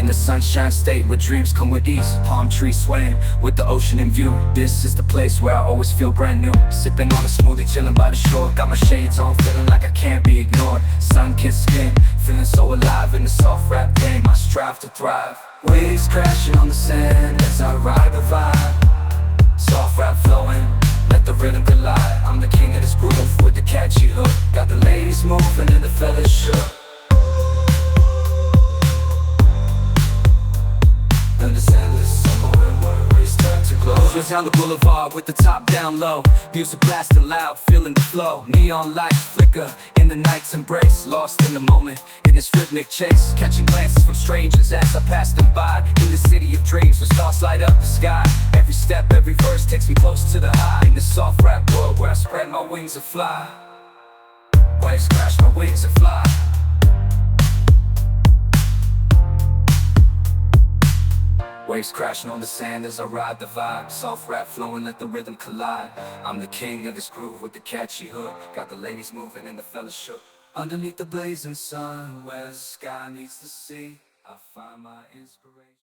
In the sunshine state where dreams come with ease, palm trees swaying with the ocean in view. This is the place where I always feel brand new. Sipping on a smoothie, chilling by the shore. Got my shades on, feeling like I can't be ignored. Sun-kissed skin, feeling so alive in the soft rap game. I strive to thrive. Waves crashing on the sand as I ride the vibe. Soft rap flowing, let the rhythm collide. I'm the king of this groove with the catchy hook. Got the ladies moving and the fellas shook. Down the boulevard with the top down low. Music blasting loud, feeling the flow. Neon lights flicker in the night's embrace. Lost in the moment, in this rhythmic chase. Catching glances from strangers as I pass them by. In the city of dreams where stars light up the sky. Every step, every verse takes me close to the high. In this soft rap world where I spread my wings and fly. Waves crash, my wings and fly. Waves crashing on the sand as I ride the vibe. Soft rap flowing, let the rhythm collide. I'm the king of this groove with the catchy hook. Got the ladies moving and the fellas shook. Underneath the blazing sun, where the sky meets the sea, I find my inspiration.